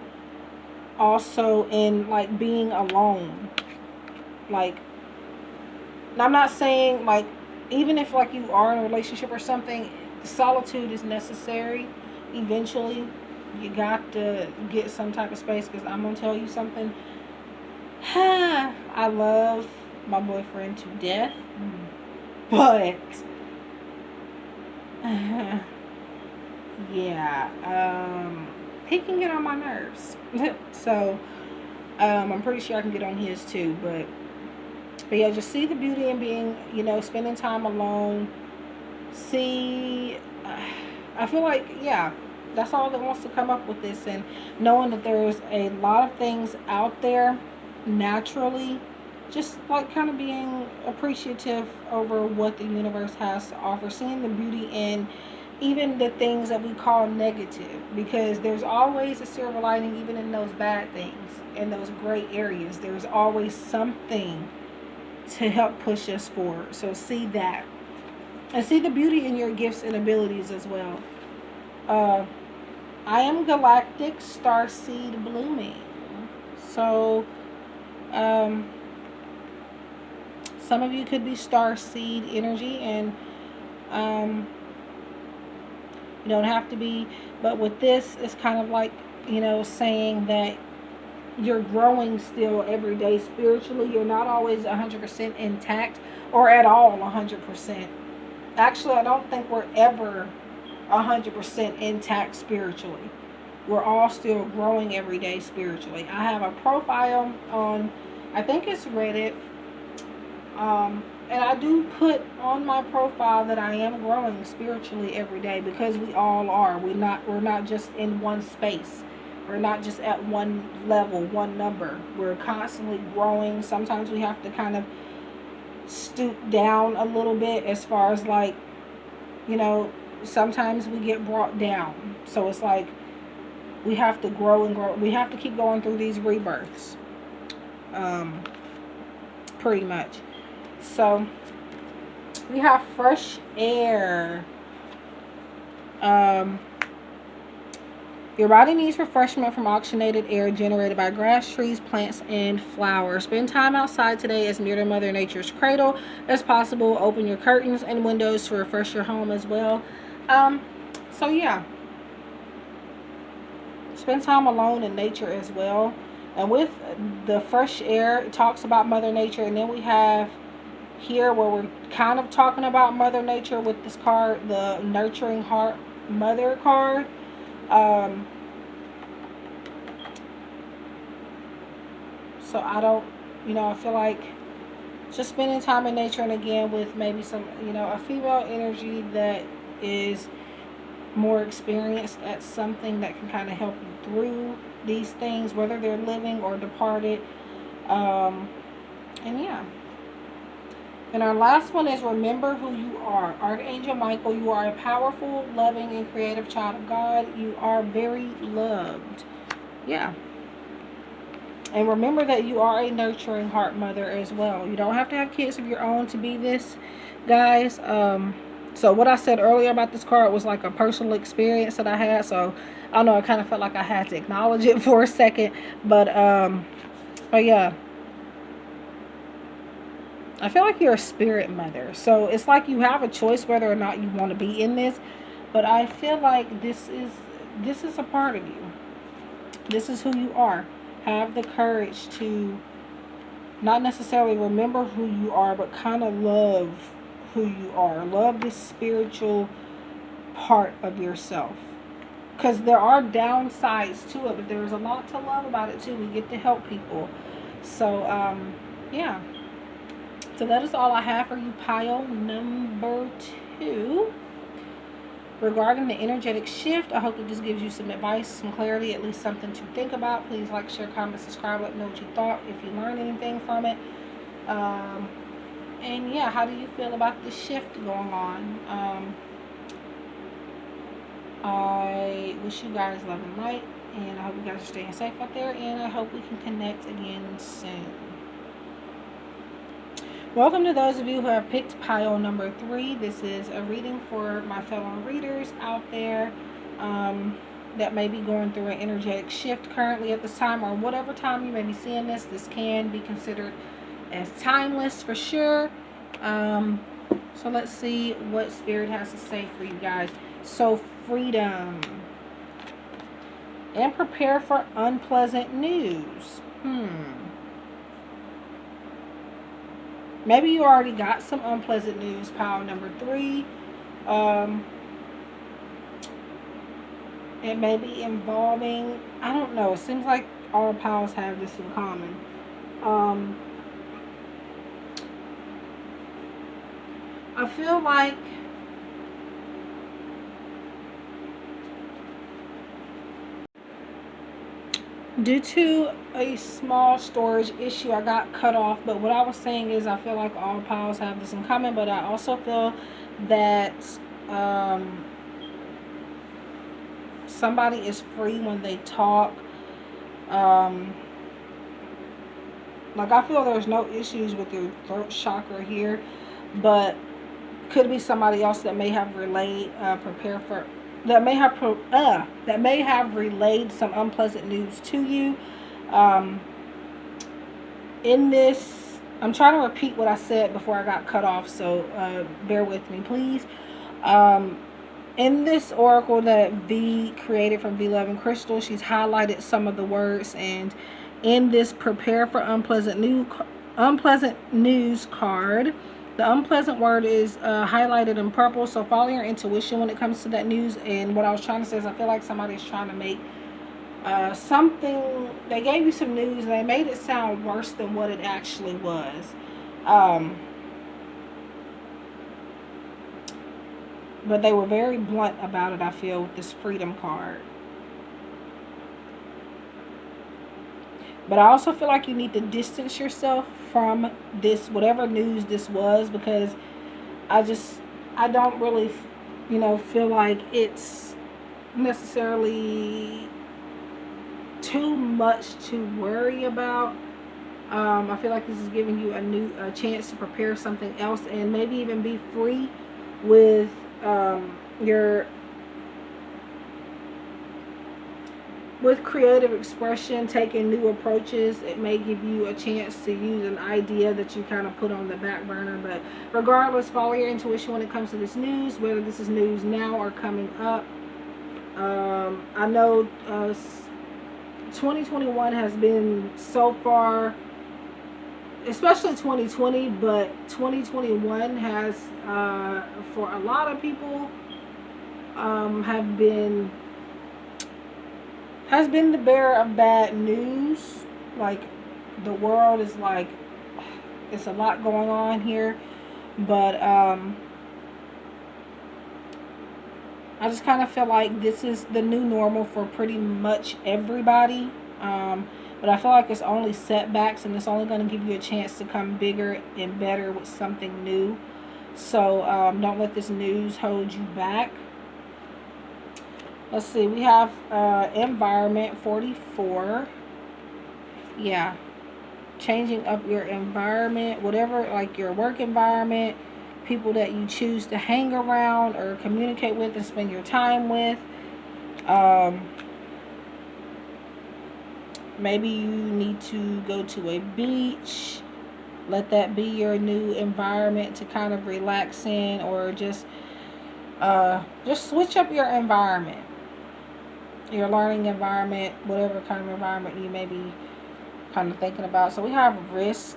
also in like being alone. Like, I'm not saying like, even if like you are in a relationship or something, solitude is necessary. Eventually you got to get some type of space, because I'm gonna tell you something. I love my boyfriend to death, but yeah, he can get on my nerves. So I'm pretty sure I can get on his too, but yeah, just see the beauty in being, spending time alone. I feel like, yeah, that's all that wants to come up with this, and knowing that there's a lot of things out there naturally, just like kind of being appreciative over what the universe has to offer, seeing the beauty in even the things that we call negative, because there's always a silver lining even in those bad things, in those gray areas. There's always something to help push us forward. So see that, and see the beauty in your gifts and abilities as well. I am galactic starseed blooming. So some of you could be starseed energy, and you don't have to be, but with this, it's kind of like, saying that you're growing still every day spiritually. You're not always 100% intact, or at all 100%. Actually, I don't think we're ever 100% intact spiritually. We're all still growing every day spiritually. I have a profile on, I think it's Reddit, and I do put on my profile that I am growing spiritually every day, because we all are. We're not just in one space. We're not just at one level, one number. We're constantly growing. Sometimes we have to kind of stoop down a little bit, as far as like, sometimes we get brought down. So it's like we have to grow and grow. We have to keep going through these rebirths. Pretty much. So we have fresh air. Your body needs refreshment from oxygenated air generated by grass, trees, plants, and flowers. Spend time outside today as near to Mother Nature's cradle as possible. Open your curtains and windows to refresh your home as well. So yeah, spend time alone in nature as well. And with the fresh air, it talks about Mother Nature. And then we have here where we're kind of talking about Mother Nature with this card, the Nurturing Heart Mother card. So I don't, I feel like just spending time in nature, and again with maybe some, a female energy that is more experienced at something that can kind of help you through these things, whether they're living or departed. And yeah. And our last one is remember who you are. Archangel Michael, you are a powerful, loving, and creative child of God. You are very loved. Yeah. And remember that you are a nurturing heart mother as well. You don't have to have kids of your own to be this, guys. So what I said earlier about this card was like a personal experience that I had. So I don't know, I kind of felt like I had to acknowledge it for a second. But yeah. I feel like you're a spirit mother. So it's like you have a choice whether or not you want to be in this. But I feel like this is a part of you. This is who you are. Have the courage to not necessarily remember who you are, but kind of love who you are. Love this spiritual part of yourself. Because there are downsides to it, but there's a lot to love about it too. We get to help people. So, yeah. So that is all I have for you, pile number 2. Regarding the energetic shift, I hope that this gives you some advice, some clarity, at least something to think about. Please like, share, comment, subscribe, let me know what you thought, if you learned anything from it. And yeah, how do you feel about the shift going on? I wish you guys love and light, and I hope you guys are staying safe out there, and I hope we can connect again soon. Welcome to those of you who have picked pile number 3. This is a reading for my fellow readers out there that may be going through an energetic shift currently at this time, or whatever time you may be seeing this. This can be considered as timeless for sure. So let's see what Spirit has to say for you guys. So freedom. And prepare for unpleasant news. Maybe you already got some unpleasant news, pile number 3. It may be involving, I don't know, it seems like all piles have this in common. I feel like due to a small storage issue, I got cut off. But what I was saying is I feel like all piles have this in common. But I also feel that somebody is free when they talk. Like I feel there's no issues with your throat chakra here. But could be somebody else that may have relayed, that may have relayed some unpleasant news to you. In this, I'm trying to repeat what I said before I got cut off, so bear with me, please. In this oracle that V created from V11 Crystal, she's highlighted some of the words, and in this prepare for unpleasant news card, the unpleasant word is highlighted in purple. So follow your intuition when it comes to that news. And what I was trying to say is I feel like somebody's trying to make something, they gave you some news and they made it sound worse than what it actually was. But they were very blunt about it, I feel, with this freedom card. But I also feel like you need to distance yourself from this, whatever news this was, because I don't really, feel like it's necessarily too much to worry about. I feel like this is giving you a chance to prepare something else, and maybe even be free with with creative expression, taking new approaches. It may give you a chance to use an idea that you kind of put on the back burner. But regardless, follow your intuition when it comes to this news, whether this is news now or coming up. I know 2021 has been so far, especially 2020, but 2021 has, for a lot of people, has been the bearer of bad news. Like, the world is like, it's a lot going on here, but I just kind of feel like this is the new normal for pretty much everybody. But I feel like it's only setbacks, and it's only going to give you a chance to come bigger and better with something new. So don't let this news hold you back. Let's see, we have environment 44. Yeah. Changing up your environment, whatever, like your work environment, people that you choose to hang around or communicate with and spend your time with. Maybe you need to go to a beach. Let that be your new environment to kind of relax in, or just switch up your environment, your learning environment, whatever kind of environment you may be kind of thinking about. So we have risk.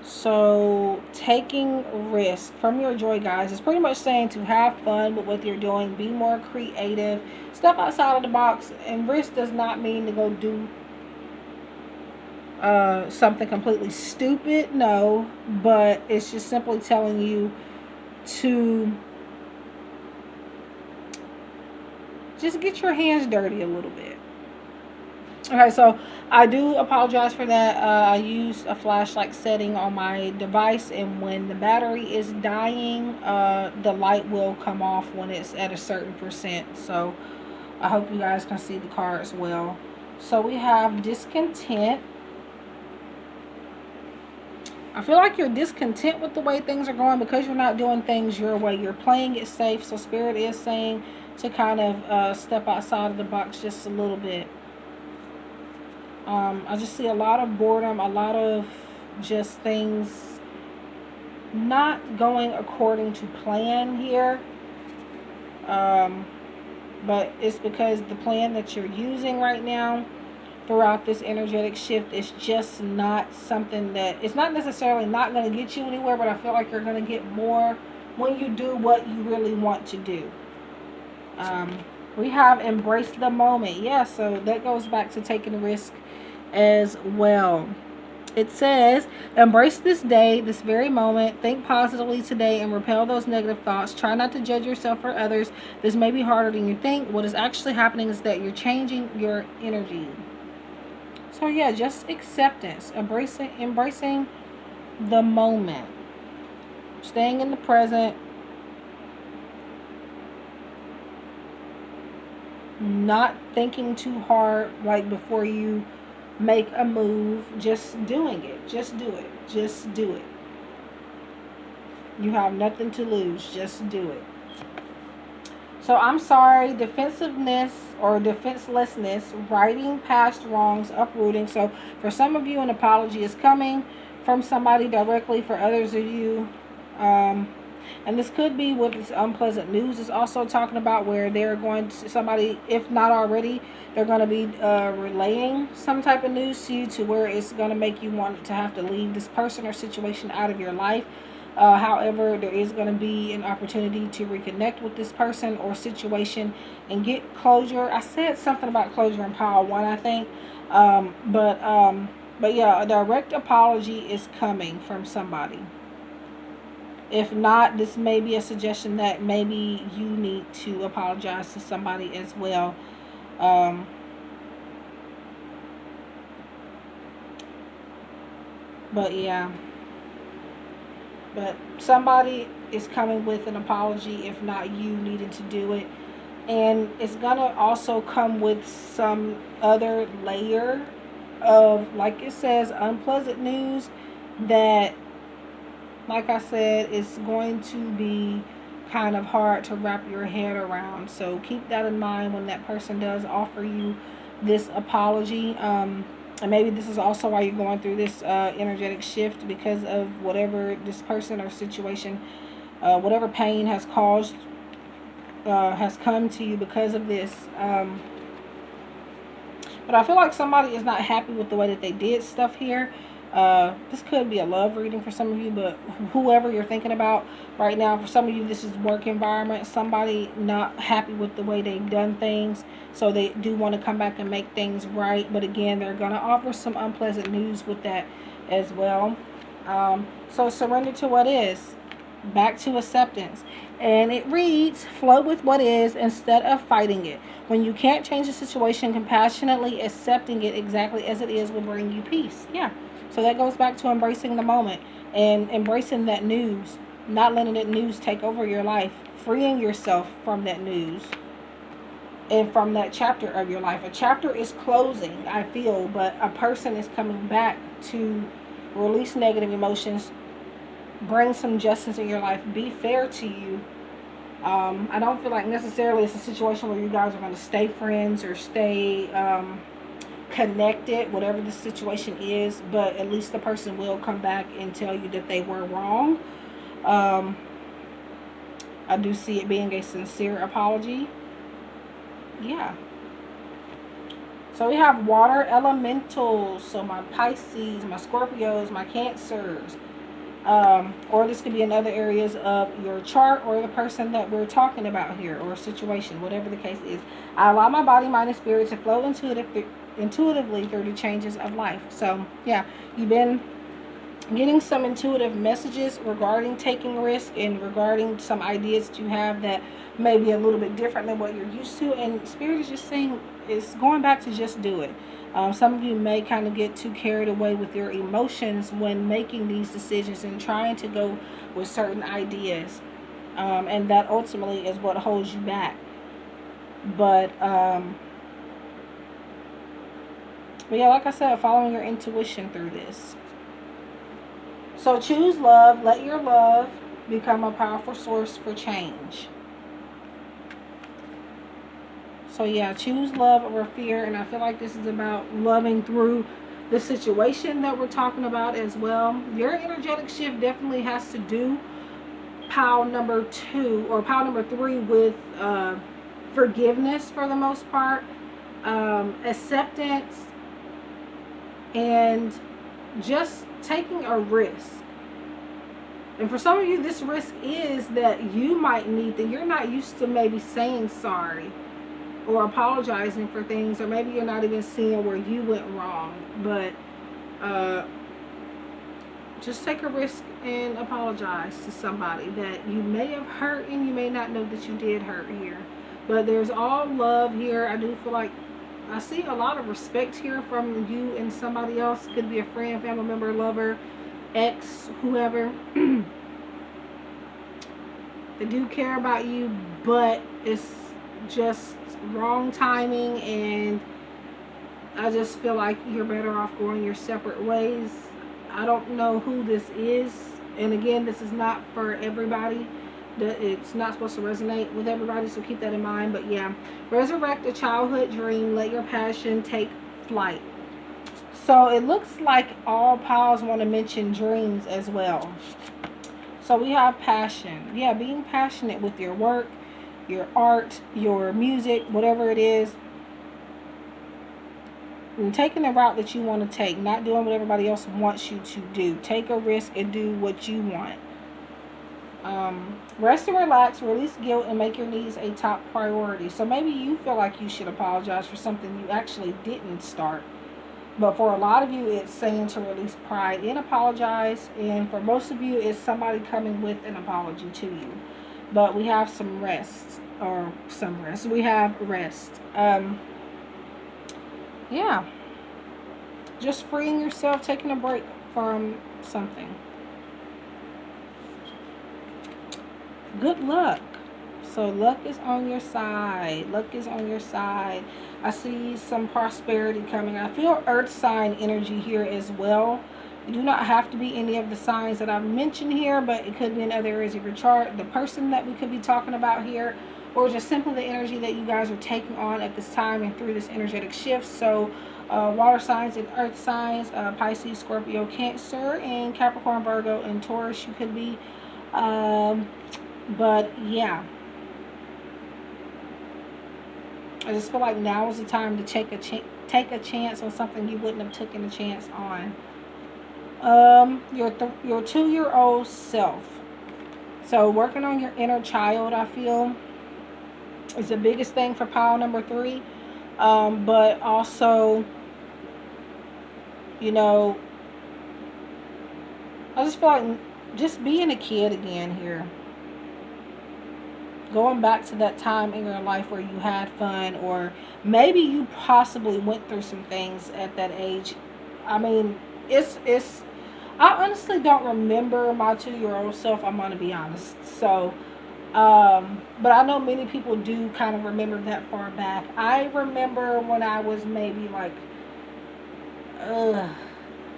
So taking risk from your joy, guys, is pretty much saying to have fun with what you're doing, be more creative, step outside of the box. And risk does not mean to go do something completely stupid, no, but it's just simply telling you to just get your hands dirty a little bit. Okay, so I do apologize for that. I used a flashlight setting on my device, and when the battery is dying, the light will come off when it's at a certain percent. So I hope you guys can see the cards well. So we have discontent. I feel like you're discontent with the way things are going because you're not doing things your way. You're playing it safe. So Spirit is saying to kind of step outside of the box just a little bit. I just see a lot of boredom, a lot of just things not going according to plan here. But it's because the plan that you're using right now throughout this energetic shift is just not something that, it's not necessarily not going to get you anywhere, but I feel like you're going to get more when you do what you really want to do. We have embraced the moment. Yeah, so that goes back to taking risk as well. It says, embrace this day, this very moment. Think positively today and repel those negative thoughts. Try not to judge yourself or others. This may be harder than you think. What is actually happening is that you're changing your energy. So yeah, just acceptance, embracing the moment, staying in the present, not thinking too hard, like before you make a move, just doing it. Just do it. Just do it. You have nothing to lose. Just do it. So I'm sorry, defensiveness or defenselessness, righting past wrongs, uprooting. So for some of you, an apology is coming from somebody directly. For others of you, and this could be what this unpleasant news is also talking about, where they're going to, somebody, if not already, they're going to be relaying some type of news to you to where it's going to make you want to have to leave this person or situation out of your life. However, there is going to be an opportunity to reconnect with this person or situation and get closure. I said something about closure in pile 1, I think. But yeah, a direct apology is coming from somebody. If not, this may be a suggestion that maybe you need to apologize to somebody as well. But yeah. But somebody is coming with an apology, if not you needing to do it. And it's going to also come with some other layer of, like it says, unpleasant news that, like I said, it's going to be kind of hard to wrap your head around. So keep that in mind when that person does offer you this apology. And maybe this is also why you're going through this energetic shift, because of whatever this person or situation, whatever pain has caused has come to you because of this. But I feel like somebody is not happy with the way that they did stuff here. This could be a love reading for some of you, but whoever you're thinking about right now, for some of you, this is work environment. Somebody not happy with the way they've done things, so they do want to come back and make things right. But again, they're going to offer some unpleasant news with that as well. So surrender to what is. Back to acceptance. And it reads, flow with what is instead of fighting it. When you can't change the situation, compassionately accepting it exactly as it is will bring you peace. Yeah. So that goes back to embracing the moment and embracing that news. Not letting that news take over your life. Freeing yourself from that news. And from that chapter of your life. A chapter is closing, I feel. But a person is coming back to release negative emotions. Bring some justice in your life. Be fair to you. I don't feel like necessarily it's a situation where you guys are going to stay friends or stay connected, whatever the situation is. But at least the person will come back and tell you that they were wrong. I do see it being a sincere apology. Yeah. So we have water elementals. So my Pisces, my Scorpios, my Cancers. Or this could be in other areas of your chart or the person that we're talking about here or situation, whatever the case is. I allow my body, mind, and spirit to flow intuitively through the changes of life. So, yeah, you've been getting some intuitive messages regarding taking risk and regarding some ideas that you have that may be a little bit different than what you're used to. And spirit is just saying, it's going back to just do it. Some of you may kind of get too carried away with your emotions when making these decisions and trying to go with certain ideas. And that ultimately is what holds you back. But yeah, like I said, following your intuition through this. So choose love. Let your love become a powerful source for change. So yeah, choose love over fear. And I feel like this is about loving through the situation that we're talking about as well. Your energetic shift definitely has to do pile number 2 or pile number 3 with forgiveness for the most part. Acceptance. And just taking a risk. And for some of you, this risk is that you might need that you're not used to maybe saying sorry or apologizing for things, or maybe you're not even seeing where you went wrong. But just take a risk and apologize to somebody that you may have hurt and you may not know that you did hurt here. But there's all love here. I do feel like I see a lot of respect here from you and somebody else. Could be a friend, family member, lover, ex, whoever. They do care about you, but it's just wrong timing, and I just feel like you're better off going your separate ways. I don't know who this is, and again, this is not for everybody. It's not supposed to resonate with everybody, so keep that in mind. But yeah, resurrect a childhood dream. Let your passion take flight. So it looks like all piles want to mention dreams as well. So we have passion. Yeah, being passionate with your work, your art, your music, whatever it is. And taking the route that you want to take, not doing what everybody else wants you to do. Take a risk and do what you want. Rest and relax, release guilt, and make your needs a top priority. So maybe you feel like you should apologize for something you actually didn't start. But for a lot of you, it's saying to release pride and apologize. And for most of you, it's somebody coming with an apology to you. But we have some rest. Or some rest. We have rest. Yeah. Just freeing yourself, taking a break from something. Good luck. So luck is on your side. Luck is on your side. I see some prosperity coming. I feel earth sign energy here as well. You do not have to be any of the signs that I've mentioned here, but it could be in other areas of your chart. The person that we could be talking about here, or just simply the energy that you guys are taking on at this time and through this energetic shift. So water signs and earth signs, Pisces, Scorpio, Cancer, and Capricorn, Virgo, and Taurus you could be. But yeah. I just feel like now is the time to take a chance on something you wouldn't have taken a chance on. Your 2-year-old self. So working on your inner child, I feel, is the biggest thing for pile number 3. But also, you know, I just feel like just being a kid again here. Going back to that time in your life where you had fun, or maybe you possibly went through some things at that age. I mean, it's I honestly don't remember my 2-year-old self, I'm gonna be honest. So but I know many people do kind of remember that far back. I remember when I was maybe like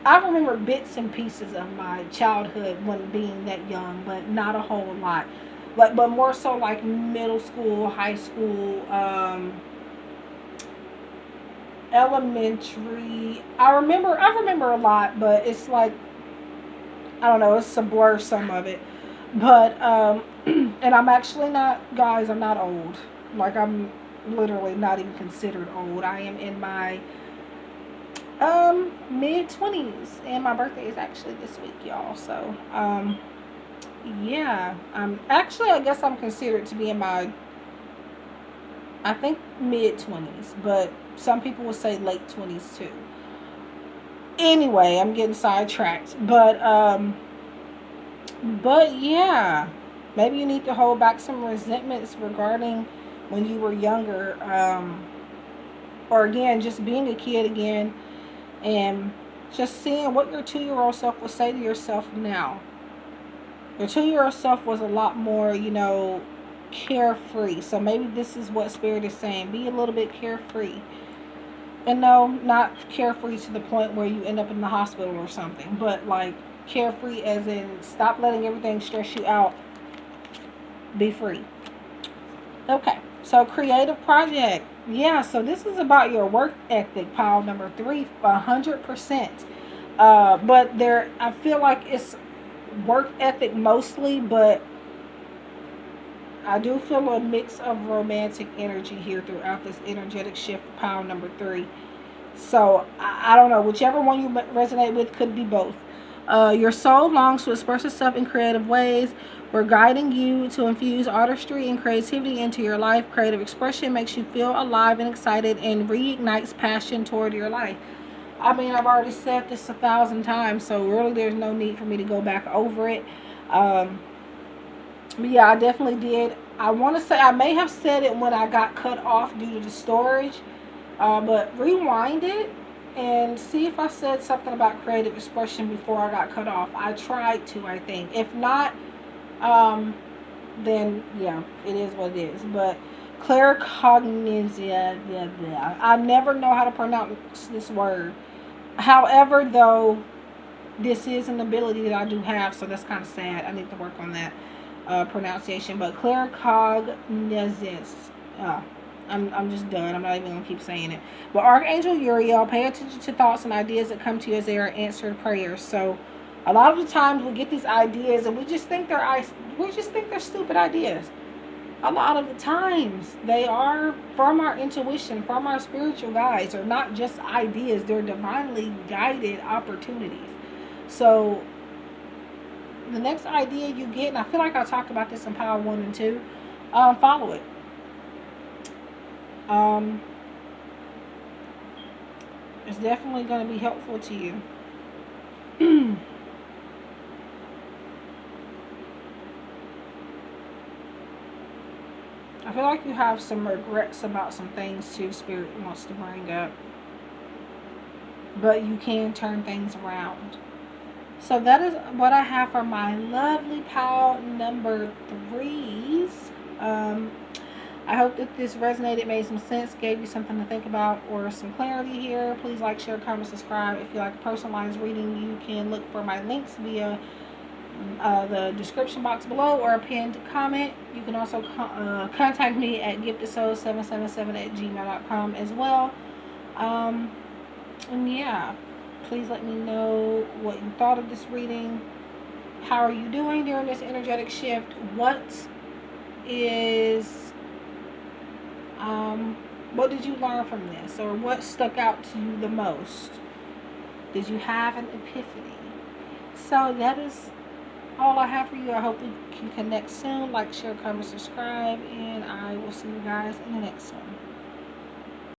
I remember bits and pieces of my childhood when being that young, but not a whole lot. But more so like middle school, high school, elementary. I remember a lot, but it's like, I don't know, it's a blur, some of it. But and I'm actually not, guys, I'm not old. Like, I'm literally not even considered old. I am in my mid-20s, and my birthday is actually this week, y'all. So yeah, actually, I guess I'm considered to be in my, I think, mid-20s, but some people will say late 20s too. Anyway, I'm getting sidetracked, but yeah, maybe you need to hold back some resentments regarding when you were younger, or again, just being a kid again, and just seeing what your 2-year-old self will say to yourself now. Your 2-year-old self was a lot more, carefree. So maybe this is what Spirit is saying. Be a little bit carefree. And no, not carefree to the point where you end up in the hospital or something. But like carefree as in stop letting everything stress you out. Be free. Okay. So creative project. Yeah, so this is about your work ethic, pile number 3, 100%. But I feel like it's work ethic mostly, but I do feel a mix of romantic energy here throughout this energetic shift, pile number 3. So I don't know, whichever one you resonate with, could be both. Your soul longs to express itself in creative ways. We're guiding you to infuse artistry and creativity into your life. Creative expression makes you feel alive and excited and reignites passion toward your life. I mean, I've already said this 1,000 times, so really there's no need for me to go back over it. But yeah, I definitely did. I want to say I may have said it when I got cut off due to the storage, but rewind it and see if I said something about creative expression before I got cut off. I tried to, I think. If not, then yeah, it is what it is. But claircognition, I never know how to pronounce this word. However, though, this is an ability that I do have, so that's kind of sad. I need to work on that pronunciation. But claircognition. I'm just done. I'm not even going to keep saying it. But Archangel Uriel, pay attention to thoughts and ideas that come to you as they are answered prayers. So a lot of the times we get these ideas and we just think they're stupid ideas. A lot of the times they are from our intuition, from our spiritual guides. They're not just ideas. They're divinely guided opportunities. So the next idea you get, and I feel like I talked about this in Power 1 and 2, follow it. It's definitely going to be helpful to you. I feel like you have some regrets about some things too, Spirit wants to bring up. But you can turn things around. So that is what I have for my lovely pile number 3s. I hope that this resonated, made some sense, gave you something to think about or some clarity here. Please like, share, comment, subscribe. If you like a personalized reading, you can look for my links via the description box below or a pinned comment. You can also contact me at GiftedSoul777@gmail.com as well. And yeah, please let me know what you thought of this reading. How are you doing during this energetic shift? What is What did you learn from this? Or what stuck out to you the most? Did you have an epiphany? So that is all I have for you. I hope we can connect soon. Like, share, comment, subscribe, and I will see you guys in the next one.